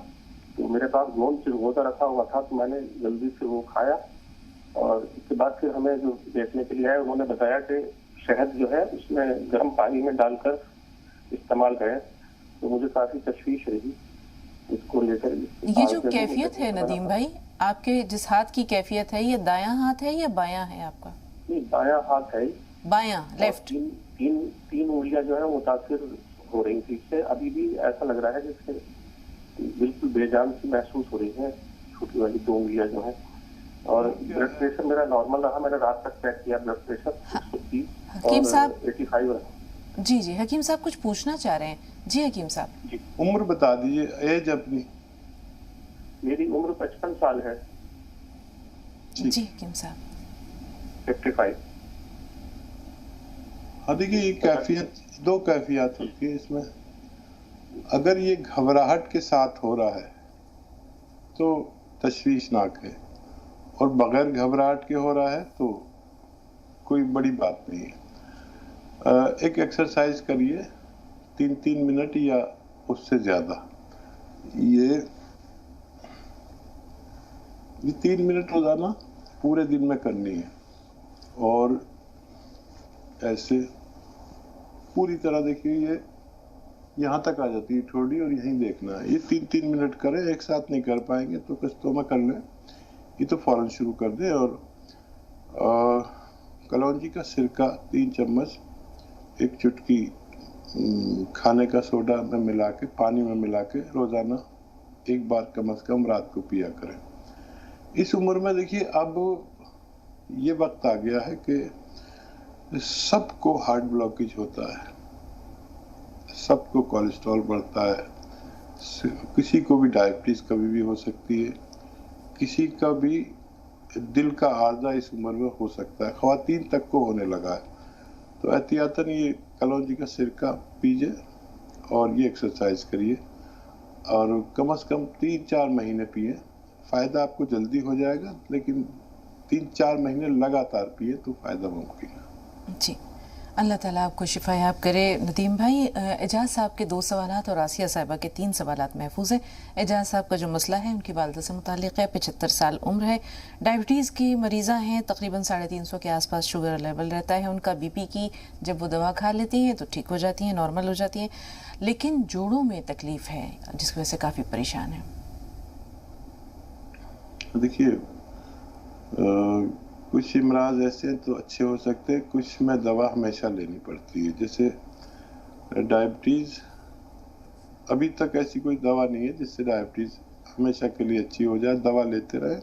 तो मेरे पास गोंद चिरगोजा रखा हुआ था, तो मैंने जल्दी से वो खाया, और इसके बाद फिर हमें जो देखने के लिए आए उन्होंने बताया कि शहद जो है उसमें गर्म पानी में डालकर इस्तेमाल करें। तो मुझे काफी तशवीश रही इसको लेकर। ये जो कैफियत है नदीम भाई, आपके जिस हाथ की कैफियत है, ये दायां हाथ है या बायां है आपका? नहीं, दायां हाथ है। बायां, लेफ्ट। तीन उंगलियां जो है मुतासिर हो रही थी इससे, अभी भी ऐसा लग रहा है जैसे बिल्कुल बेजान सी महसूस हो रही है, छोटी वाली 2 उंगलियां जो है। और ब्लड प्रेशर मेरा नॉर्मल रहा, मैंने रात तक चेक किया, ब्लड प्रेशर 130 और 85 रहा। जी जी, हकीम साहब कुछ पूछना चाह रहे हैं। जी हकीम साहब। जी, उम्र बता दीजिए, एज अपनी। मेरी उम्र 55 साल है। जी हकीम साहब। 55। हाँ देखिए, ये कैफियत 2 कैफियत होती है इसमें। अगर ये घबराहट के साथ हो रहा है तो तशवीशनाक है, और बगैर घबराहट के हो रहा है तो कोई बड़ी बात नहीं है। एक एक्सरसाइज करिए 3-3 मिनट या उससे ज़्यादा। ये 3 मिनट रोज़ाना पूरे दिन में करनी है, और ऐसे पूरी तरह देखिए, ये यहाँ तक आ जाती है ठोड़ी, और यहीं देखना है। ये 3-3 मिनट करें, एक साथ नहीं कर पाएंगे तो किस्तों में कर लें, ये तो फौरन शुरू कर दें। और कलौंजी का सिरका 3 चम्मच, 1 चुटकी खाने का सोडा में मिला के, पानी में मिला के रोज़ाना 1 बार कम से कम रात को पिया करें। इस उम्र में देखिए, अब ये वक्त आ गया है कि सबको हार्ट ब्लॉकेज होता है, सबको कोलेस्ट्रॉल बढ़ता है, किसी को भी डायबिटीज कभी भी हो सकती है, किसी का भी दिल का आर्जा इस उम्र में हो सकता है, ख्वातीन तक को होने लगा है। तो एहतियातन ये कलौंजी का सिरका पीजिए और ये एक्सरसाइज करिए, और कम से कम 3-4 महीने पिए। फ़ायदा आपको जल्दी हो जाएगा, लेकिन 3-4 महीने लगातार पिए तो फ़ायदा मुमकिन है। जी, अल्लाह ताला आपको शिफायाब करे। नदीम भाई, एजाज साहब के 2 सवालात और आसिया साहिबा के 3 सवालात महफूज हैं। एजाज साहब का जो मसला है उनकी वालिदा से मुताल्लिक़ है, 75 साल उम्र है, डायबिटीज़ की मरीज़ा हैं, तकरीबन 350 के आसपास शुगर लेवल रहता है उनका। बीपी की जब वो दवा खा लेती हैं तो ठीक हो जाती हैं, नॉर्मल हो जाती हैं, लेकिन जोड़ों में तकलीफ़ है जिसकी वजह से काफ़ी परेशान है। देखिए, कुछ इमराज ऐसे तो अच्छे हो सकते हैं, कुछ में दवा हमेशा लेनी पड़ती है। जैसे डायबिटीज़, अभी तक ऐसी कोई दवा नहीं है जिससे डायबिटीज़ हमेशा के लिए अच्छी हो जाए। दवा लेते रहें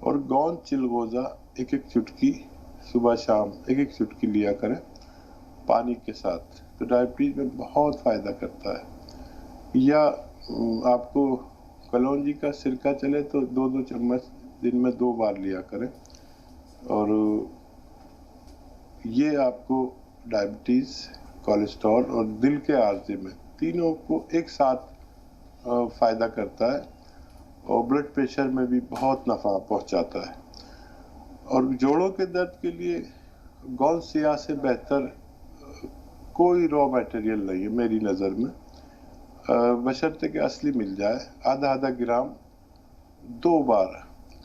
और गोंद चिलगोजा एक एक चुटकी सुबह शाम एक एक चुटकी लिया करें पानी के साथ, तो डायबिटीज में बहुत फायदा करता है। या आपको कलौंजी का सिरका चले तो 2-2 चम्मच दिन में 2 बार लिया करें, और ये आपको डायबिटीज, कोलेस्ट्रॉल और दिल के आर्जे में तीनों को एक साथ फायदा करता है, और ब्लड प्रेशर में भी बहुत नफा पहुंचाता है। और जोड़ों के दर्द के लिए गोंद सिया से बेहतर कोई रॉ मटेरियल नहीं है मेरी नज़र में, बशर्ते कि असली मिल जाए। आधा ग्राम 2 बार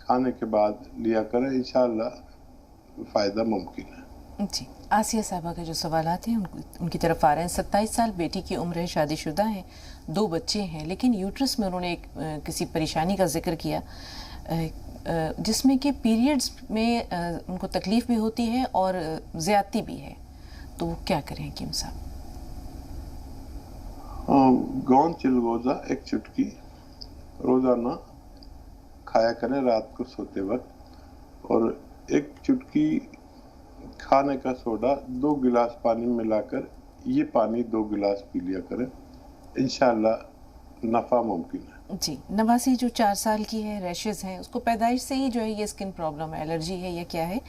खाने के बाद लिया करें, इंशाल्लाह फ़ायदा मुमकिन है। जी, आसिया साहबा के जो सवालात हैं उनकी तरफ आ रहे हैं। 27 साल बेटी की उम्र है, शादीशुदा हैं, 2 बच्चे हैं, लेकिन यूट्रस में उन्होंने किसी परेशानी का जिक्र किया जिसमें कि पीरियड्स में उनको तकलीफ़ भी होती है और ज़्यादती भी है, तो वो क्या करें हकीम साहब? गोंद चिलगोजा एक चुटकी रोज़ाना खाया करें रात को सोते वक्त, और एक चुटकी खाने का सोडा 2 गिलास पानी में मिलाकर ये पानी 2 गिलास पी लिया करें, इंशाल्लाह नफ़ा मुमकिन है। जी, नवासी जो 4 साल की है, रैशेज़ हैं, उसको पैदाइश से ही जो है ये स्किन प्रॉब्लम है, एलर्जी है या क्या है,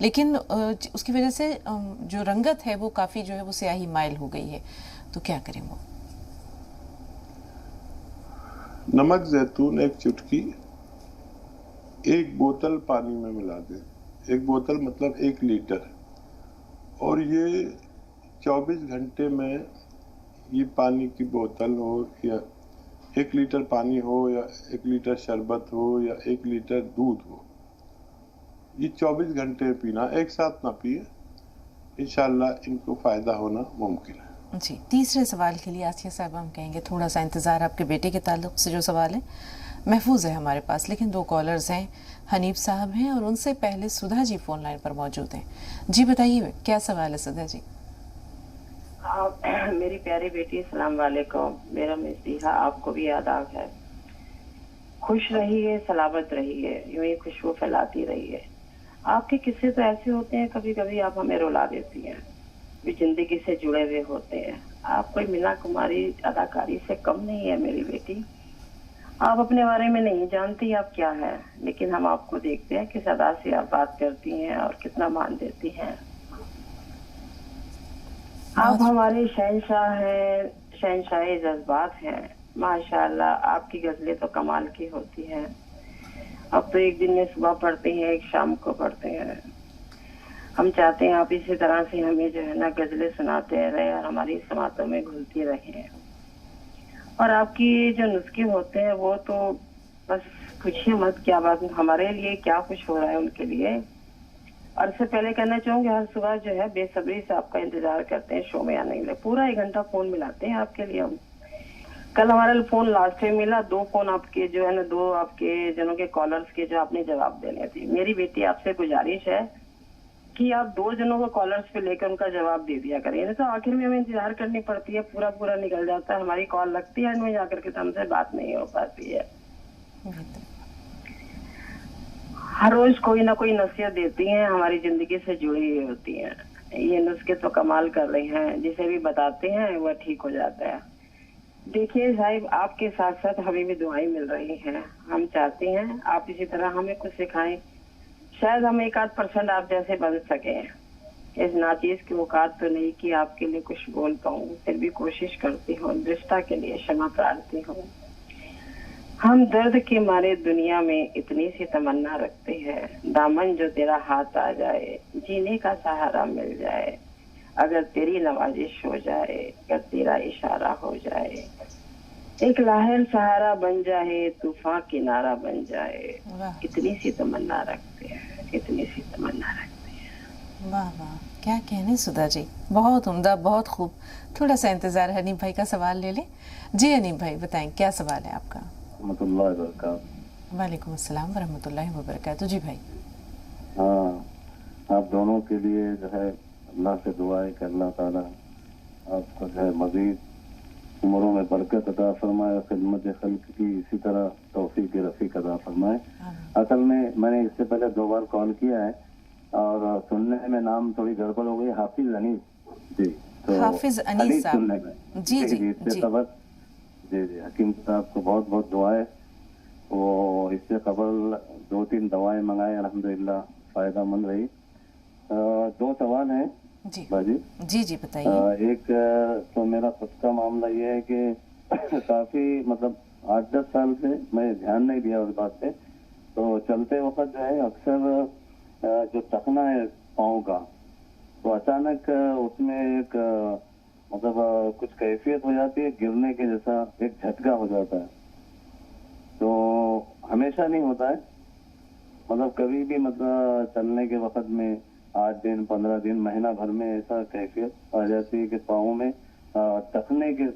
लेकिन उसकी वजह से जो रंगत है वो काफ़ी जो है वो स्याही माइल हो गई है, तो क्या करें वो? नमक जैतून एक चुटकी 1 बोतल पानी में मिला दें, 1 बोतल मतलब 1 लीटर, और ये 24 घंटे में ये पानी की बोतल हो या 1 लीटर पानी हो या 1 लीटर शरबत हो या 1 लीटर दूध हो, ये 24 घंटे पीना, एक साथ ना पिए, इंशाल्लाह इनको फ़ायदा होना मुमकिन है। जी, तीसरे सवाल के लिए आसिया साहब हम कहेंगे थोड़ा सा इंतज़ार। आपके बेटे के ताल्लुक़ से जो सवाल है महफूज है हमारे पास, लेकिन 2 कॉलर्स हैं, हनीफ साहब हैं और उनसे पहले सुधा जी फ़ोन लाइन पर मौजूद हैं। जी बताइए, क्या सवाल है सुधा जी? मेरी प्यारी बेटी, अस्सलाम वालेकुम। मेरा मसीहा आपको भी आदाब है। खुश रहिए, सलामत रहिए, यूं ही खुशबू फैलाती रहिए। आपके किस्से तो ऐसे होते हैं, कभी कभी आप हमें रुला देती हैं, भी जिंदगी से जुड़े हुए होते हैं। आप कोई मीना कुमारी अदाकारी से कम नहीं है मेरी बेटी। आप अपने बारे में नहीं जानती आप क्या है, लेकिन हम आपको देखते हैं किस अदा से आप बात करती हैं और कितना मान देती हैं। आप हमारे शहंशाह हैं, शहंशाह जज्बात हैं। माशाल्लाह आपकी गजलें तो कमाल की होती हैं। अब तो एक दिन में सुबह पढ़ते हैं, एक शाम को पढ़ते हैं। हम चाहते हैं आप इसी तरह से हमें जो है ना गजलें सुनाते रहे और हमारी समातों में घुलती रहे। और आपकी जो नुस्खे होते हैं वो तो बस पूछिए मत, क्या बात, हमारे लिए क्या कुछ हो रहा है उनके लिए। और इससे पहले कहना चाहूंगी, हर सुबह जो है बेसब्री से आपका इंतजार करते हैं शो में आने के लिए। पूरा 1 घंटा फोन मिलाते हैं आपके लिए हम। कल हमारा फोन लास्ट में मिला, 2 फोन आपके जो है ना, 2 आपके जनों के कॉलर्स के जो आपने जवाब देने थे। मेरी बेटी आपसे गुजारिश है कि आप 2 जनों को कॉलर्स पे लेकर उनका जवाब दे दिया करें, नहीं तो आखिर में हमें इंतजार करनी पड़ती है, पूरा निकल जाता है, हमारी कॉल लगती है, में जाकर के हमसे बात नहीं हो पाती है। हर रोज कोई ना कोई नसीहत देती हैं, हमारी जिंदगी से जुड़ी हुई होती हैं। ये नुस्खे तो कमाल कर रहे हैं, जिसे भी बताते हैं वह ठीक हो जाता है। देखिए साहिब, आपके साथ साथ हमें भी दुआएं मिल रही हैं। हम चाहते हैं आप इसी तरह हमें कुछ सिखाएं, शायद हम 1-8% आप जैसे बन सके। इस नाचीज की औकात तो नहीं कि आपके लिए कुछ बोल पाऊं, फिर भी कोशिश करती हूँ, दृष्टा के लिए क्षमा प्रार्थी हूँ। हम दर्द के मारे दुनिया में इतनी सी तमन्ना रखते हैं, दामन जो तेरा हाथ आ जाए, जीने का सहारा मिल जाए, अगर तेरी नवाजिश हो जाए, अगर तेरा इशारा हो जाए, एक लाहिर सहारा बन जाए, तूफान किनारा बन जाए, इतनी सी तमन्ना रखते हैं, इतनी सी तमन्ना रखते हैं। वाह वाह, क्या कहने सुधा जी, बहुत उम्दा, बहुत खूब। थोड़ा सा इंतजार, हनीफ भाई का सवाल ले लें। जी हनीफ भाई बताएं, क्या सवाल है आपका? वालेकुम अस्सलाम वरहमतुल्लाहि वबरकातुहू। जी भाई। हाँ, आप दोनों के लिए जो है अल्लाह से दुआ है कि अल्लाह ताला आपको जो है मजीद उम्रों में बरकत अता फरमाए, खिदमत खल्क की इसी तरह तौफीक रफीक अता फरमाए। असल में मैंने इससे पहले 2 बार कॉल किया है और सुनने में नाम थोड़ी गड़बड़ हो गई, हाफिज अनीस जी। तो हाफिज अनीस साहब, सुनने में जी जी इससे जी खबर जी जी हकीम साहब को बहुत बहुत दुआएं। वो इससे कबल 2-3 दवाएं मंगाए, अल्हम्दुलिल्लाह फायदा मंद रही। 2 सवाल हैं जी बाजी। जी जी बताइए। एक तो मेरा खुद का मामला ये है कि काफी मतलब 8-10 साल से मैं ध्यान नहीं दिया उस बात पे, तो चलते वक्त जो है अक्सर जो टखना है पाँव का, तो अचानक उसमें एक मतलब कुछ कैफियत हो जाती है, गिरने के जैसा एक झटका हो जाता है। तो हमेशा नहीं होता है, मतलब कभी भी मतलब चलने के वक्त में 8 दिन 15 दिन महीना भर में ऐसा कैफियत आ जाती है कि पाँव में टखने के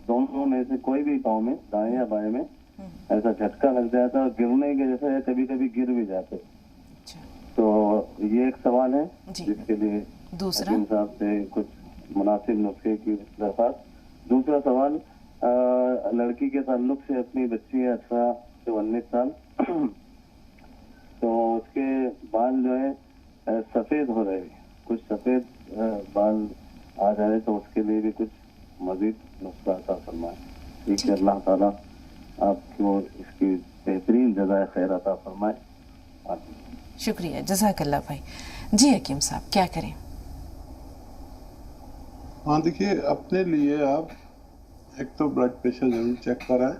दोनों में से कोई भी पाँव में दाएं या बाएं में ऐसा झटका लग जाता है और गिरने के जैसे कभी कभी गिर भी जाते। तो ये एक सवाल है जिसके लिए दूसरा हकीम साहब से कुछ मुनासिब नुस्खे की दरख्वास्त। दूसरा सवाल, लड़की के ताल्लुक से अपनी बच्ची है 18 से 19 साल, तो उसके बाल जो है सफेद हो रहे, कुछ सफेद बाल आ जाए तो उसके लिए भी कुछ मजीद नुस्खा अता फरमाए। ठीक है, अल्लाह ताला आपको इसकी बेहतरीन जज़ाए खैर अता फरमाए। शुक्रिया, जज़ाकल्लाह भाई। जी हकीम साहब क्या करें? हाँ देखिए, अपने लिए आप एक तो ब्लड प्रेशर जरूर चेक कराएं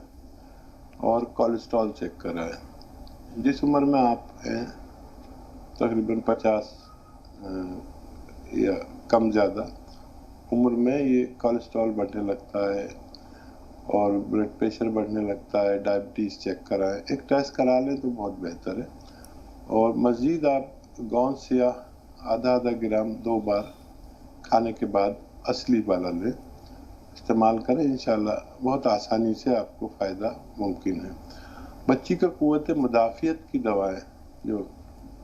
और कोलेस्ट्रॉल चेक कराएं। जिस उम्र में आप हैं तकरीबन 50 या कम ज़्यादा उम्र में ये कोलेस्ट्रॉल बढ़ने लगता है और ब्लड प्रेशर बढ़ने लगता है, डायबिटीज़ चेक कराएं। एक टेस्ट करा लें तो बहुत बेहतर है। और मज़ीद आप गोंद या आधा ग्राम 2 बार खाने के बाद असली वाला लें, इस्तेमाल करें, इंशाल्लाह बहुत आसानी से आपको फ़ायदा मुमकिन है। बच्ची का क़ुव्वत मुदाफ़ियत की दवाएं, जो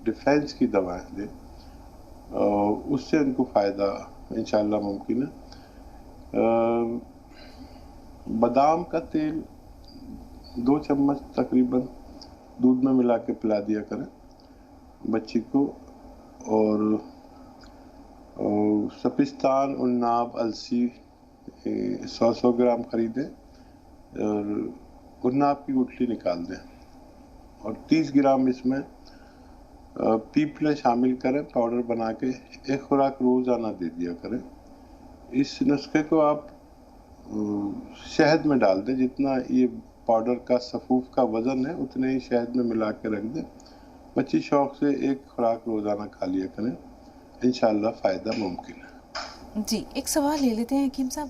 डिफेंस की दवाएं दें, उससे उनको फ़ायदा इंशाल्लाह मुमकिन है। बादाम का तेल 2 चम्मच तकरीबन दूध में मिला के पिला दिया करें बच्ची को। और सपिस्तान, उन्नाब, अलसी 100 ग्राम खरीदें और उन्नाब की गुठली निकाल दें और 30 ग्राम इसमें पीपले शामिल करें, पाउडर बना के 1 खुराक रोज़ाना दे दिया करें। इस नुस्खे को आप शहद में डाल दें, जितना ये पाउडर का सफ़ूफ का वज़न है उतने ही शहद में मिला के रख दें। बच्ची शौक़ से 1 खुराक रोज़ाना खा लिया करें, इंशाल्लाह फ़ायदा मुमकिन है। जी, एक सवाल ले लेते हैं हकीम साहब।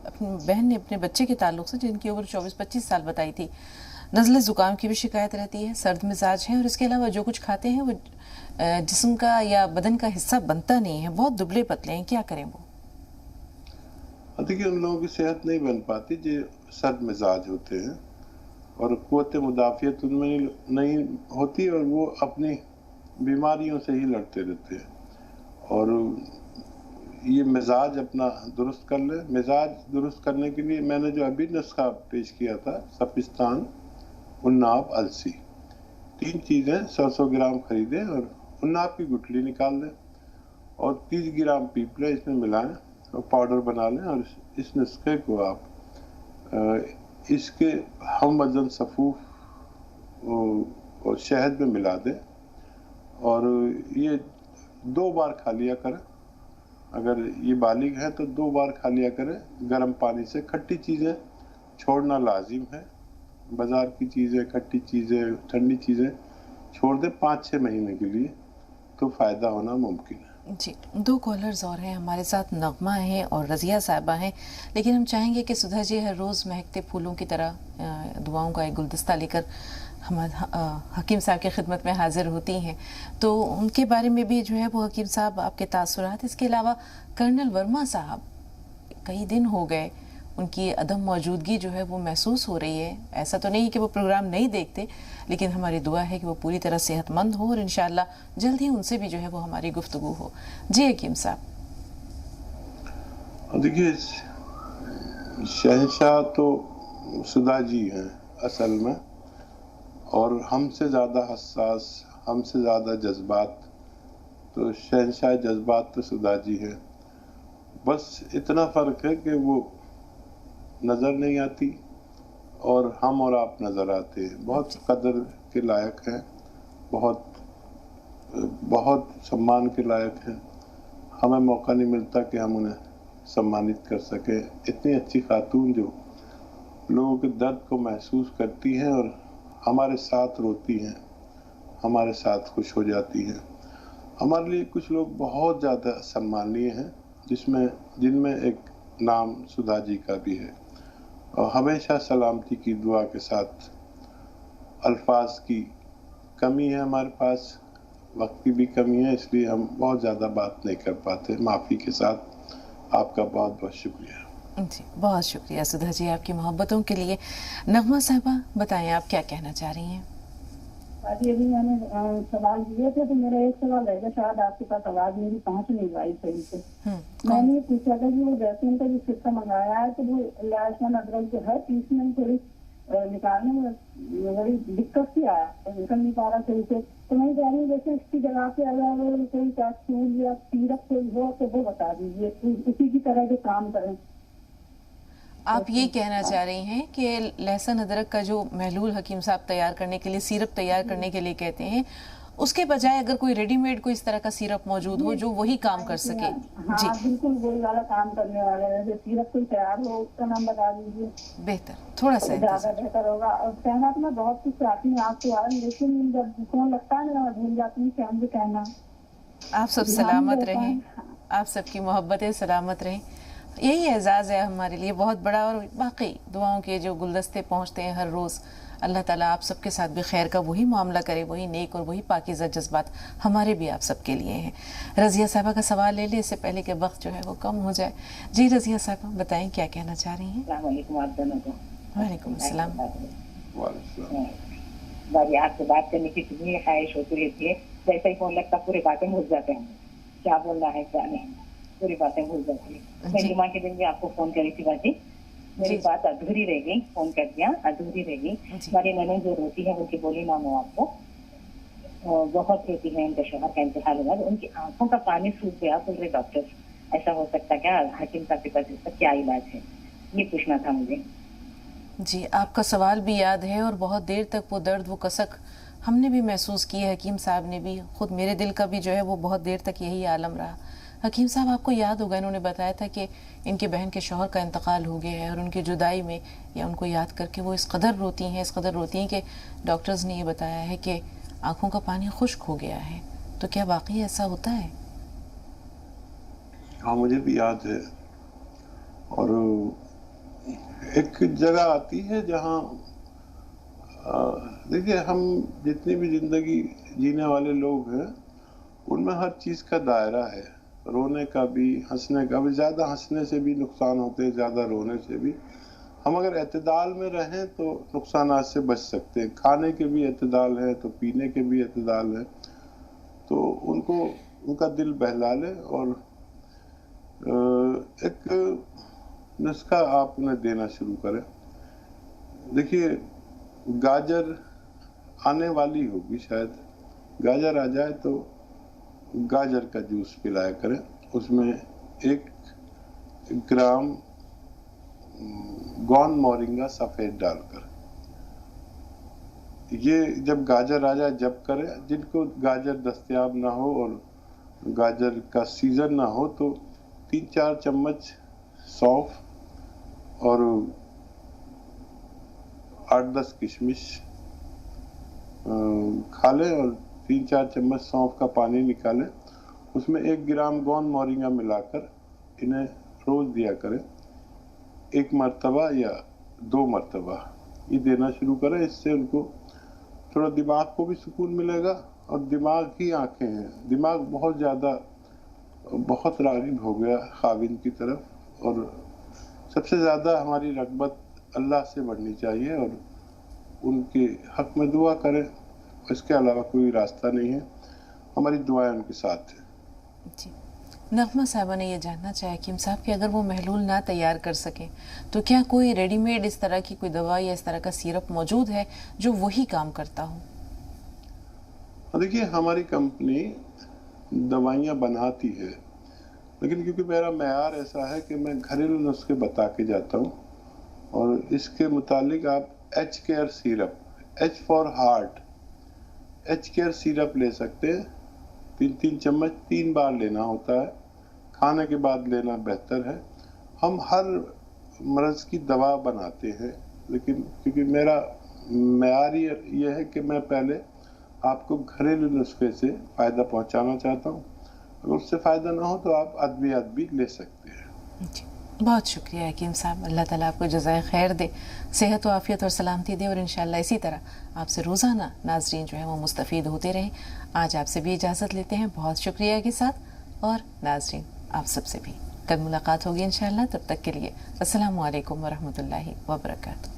अपनी बहन ने अपने बच्चे के ताल्लुक से, जिनकी उम्र 24-25 साल बताई थी, नज़ले ज़ुकाम की भी शिकायत रहती है, सर्द मिजाज है और इसके अलावा जो कुछ खाते हैं वो जिस्म का या बदन का हिस्सा बनता नहीं है, बहुत दुबले पतले हैं, क्या करें वो? देखिए, उन लोगों की सेहत नहीं बन पाती जो सर्द मिजाज होते हैं और क़ुव्वत मुदाफ़ियत उनमें नहीं होती और वो अपनी बीमारियों से ही लड़ते रहते हैं। और ये मिजाज अपना दुरुस्त कर ले। मिजाज दुरुस्त करने के लिए मैंने जो अभी नुस्खा पेश किया था, सपिस्तान, उन्नाब, अलसी, 3 चीज़ें 100 ग्राम खरीदें और उन्नाब की गुठली निकाल दें और 30 ग्राम पीपले इसमें मिलाएं और पाउडर बना लें। और इस नुस्खे को आप इसके हम वज़न सफ़ूफ और शहद में मिला दें और ये 2 बार खा लिया करें। अगर ये बालिग है तो 2 बार खा लिया करें गर्म पानी से। खट्टी चीज़ें छोड़ना लाजिम है, बाज़ार की चीज़ें, खट्टी चीज़ें, ठंडी चीज़ें छोड़ दें 5-6 महीने के लिए, तो फ़ायदा होना मुमकिन है। जी, 2 कॉलर्स और हैं हमारे साथ, नगमा है और रज़िया साहिबा हैं। लेकिन हम चाहेंगे कि सुधा जी हर रोज़ महकते फूलों की तरह दुआओं का एक गुलदस्ता लेकर हकीम साहब की खिदमत में हाजिर होती हैं, तो उनके बारे में भी जो है वो हकीम साहब आपके तासुरात। इसके अलावा कर्नल वर्मा साहब, कई दिन हो गए उनकी अदम मौजूदगी जो है वो महसूस हो रही है। ऐसा तो नहीं कि वो प्रोग्राम नहीं देखते, लेकिन हमारी दुआ है कि वो पूरी तरह सेहतमंद हो और इंशाअल्लाह जल्द ही उनसे भी जो है वो हमारी गुफ्तगू हो। जी हकीम साहब। देखिए, शहंशाह तो सुधा जी हैं असल में, और हमसे ज़्यादा हसास, हमसे ज़्यादा जज्बात, तो शहंशाह जज्बात तो सुधा जी हैं। बस इतना फ़र्क है कि वो नज़र नहीं आती और हम और आप नज़र आते हैं। बहुत कदर के लायक हैं, बहुत बहुत सम्मान के लायक हैं। हमें मौका नहीं मिलता कि हम उन्हें सम्मानित कर सकें। इतनी अच्छी खातून जो लोगों के दर्द को महसूस करती हैं और हमारे साथ रोती हैं, हमारे साथ खुश हो जाती हैं। हमारे लिए कुछ लोग बहुत ज़्यादा सम्मानीय हैं, जिनमें एक नाम सुधा जी का भी है। और हमेशा सलामती की दुआ के साथ, अल्फाज की कमी है हमारे पास, वक्त की भी कमी है, इसलिए हम बहुत ज़्यादा बात नहीं कर पाते। माफ़ी के साथ आपका बहुत बहुत शुक्रिया। जी, बहुत शुक्रिया सुधा जी आपकी मोहब्बतों के लिए। नगमा साहिबा बताएं, आप क्या कहना चाह रही हैं? आज अभी मैंने सवाल दिए थे, तो मेरा एक सवाल रहेगा, शायद आपके पास आवाज मेरी पहुंच नहीं पाई सही से। मैंने पूछा था कि वो वैक्सीन का जो सिक्का मंगाया है, तो वो लहसुन अदरक जो है पीसने में थोड़ी निकालने में बड़ी दिक्कत सी आया, निकल नहीं पा रहा सही से। तो मैं कह रही हूँ जैसे इसकी जगह पे अगर कोई कैप्सूल या सीरप कोई हो तो वो बता दीजिए, उसी की तरह जो काम करें। आप ये कहना चाह रही हैं कि लहसुन अदरक का जो महलूल हकीम साहब तैयार करने के लिए, सिरप तैयार करने के लिए कहते हैं, उसके बजाय अगर कोई रेडीमेड कोई इस तरह का सिरप मौजूद हो जो वही काम कर सके। जी बिल्कुल वही वाला काम करने वाला है। जो सिरप कोई तैयार हो उसका नाम बता दीजिए, बेहतर, थोड़ा सा ज्यादा बेहतर होगा। और कहना तो मैं बहुत कुछ चाहती हूँ आपके बारे में, लेकिन जब फोन लगता है ना भूल जाती हूँ क्या मुझे कहना। आप सब सलामत रहें, आप सबकी मोहब्बतें सलामत रहें, यही एजाज़ है हमारे लिए बहुत बड़ा। और बाकी दुआओं के जो गुलदस्ते पहुँचते हैं हर रोज़, अल्लाह ताला आप सबके साथ भी खैर का वही मामला करे, वही नेक और वही पाकीज़ा जज्बात हमारे भी आप सबके लिए हैं। रज़िया साहिबा का सवाल ले ले इससे पहले कि वक्त जो है वो कम हो जाए। जी रज़िया साहिबा बताएं, क्या कहना चाह रही हैं? वालेकुम अस्सलाम। भाभी आपसे बात करने की कितनी ख्वाहिश होती रहती है, जैसे ही फोन लगता पूरी बातें भूल जाते हैं, क्या बोलना है क्या नहीं, पूरी बातें भूल जाती है। मैं जुमा के दिन भी आपको फोन करी थी बाजी, मेरी बात अधूरी रह गई, फोन कर दिया, अधूरी रह गई। हमारी ननद जो रोती है उनकी बोली मानो आपको, बहुत रोती है, उनके शोहर का इंतकाल हुआ, उनकी आंखों का पानी सूख गया। बोल रहे डॉक्टर ऐसा हो सकता क्या, हकीम साहब के पास इसका क्या इलाज है, ये पूछना था मुझे। जी आपका सवाल भी याद है और बहुत देर तक वो दर्द, वो कसक हमने भी महसूस की है, हकीम साहब ने भी, खुद मेरे दिल का भी जो है वो बहुत देर तक यही आलम रहा। हकीम साहब आपको याद होगा, इन्होंने बताया था कि इनकी बहन के शौहर का इंतकाल हो गया है और उनकी जुदाई में या उनको याद करके वो इस कदर रोती हैं कि डॉक्टर्स ने ये बताया है कि आंखों का पानी खुश्क हो गया है। तो क्या वाकई ऐसा होता है? हाँ मुझे भी याद है। और एक जगह आती है जहाँ देखिए हम जितनी भी जिंदगी जीने वाले लोग हैं उनमें हर चीज़ का दायरा है, रोने का भी, हंसने का भी। ज़्यादा हंसने से भी नुकसान होते हैं, ज़्यादा रोने से भी। हम अगर एतदाल में रहें तो नुकसानात से बच सकते हैं। खाने के भी एतदाल है तो पीने के भी एतदाल है, तो उनका दिल बहला ले और एक नुस्खा आप उन्हें देना शुरू करें। देखिए गाजर आने वाली होगी, शायद गाजर आ जाए तो गाजर का जूस पिलाया करें, उसमें 1 ग्राम गौन मोरिंगा सफ़ेद डालकर। ये जब गाजर आ जाए जब करें। जिनको गाजर दस्तयाब ना हो और गाजर का सीज़न ना हो तो 3-4 चम्मच सौंफ और 8-10 किशमिश खा लें और 3-4 चम्मच सौंफ का पानी निकालें, उसमें 1 ग्राम गौन मोरिंगा मिलाकर इन्हें रोज़ दिया करें। 1 मरतबा या 2 मरतबा ये देना शुरू करें। इससे उनको थोड़ा दिमाग को भी सुकून मिलेगा और दिमाग की आंखें हैं, दिमाग बहुत राग़िब हो गया ख़ाविन की तरफ। और सबसे ज़्यादा हमारी रग़बत अल्लाह से बढ़नी चाहिए और उनके हक़ में दुआ करें, इसके अलावा कोई रास्ता नहीं है। हमारी दुआएं उनके साथ है। जी नगमा साहबा ने ये जानना चाहा हकीम साहब कि अगर वो महलूल ना तैयार कर सकें तो क्या कोई रेडीमेड इस तरह की कोई दवा या इस तरह का सिरप मौजूद है जो वही काम करता हो? देखिए, हमारी कंपनी दवाइयाँ बनाती है, लेकिन क्योंकि मेरा मेयार ऐसा है कि मैं घरेलू नुस्खे बता के जाता हूँ, और इसके मुतालिक आप H care syrup, H for heart, H care syrup ले सकते हैं। 3 चम्मच 3 बार लेना होता है, खाने के बाद लेना बेहतर है। हम हर मर्ज़ की दवा बनाते हैं, लेकिन क्योंकि मेरा मेयार ये है कि मैं पहले आपको घरेलू नुस्खे से फ़ायदा पहुंचाना चाहता हूं। अगर उससे फ़ायदा ना हो तो आप अद्वियात भी ले सकते हैं। जी, बहुत शुक्रिया हकीम साहब। अल्लाह ताला आपको जज़ाए खैर दे, सेहत व आफ़ियत और सलामती दे, और इंशाअल्लाह इसी तरह आपसे रोज़ाना नाज़रीन जो है वो मुस्तफ़ीद होते रहें। आज आपसे भी इजाज़त लेते हैं बहुत शुक्रिया के साथ, और नाज़रीन आप सबसे भी कल मुलाकात होगी इंशाअल्लाह। तब तक के लिए अस्सलामु अलैकुम व रहमतुल्लाहि व बरकातहू।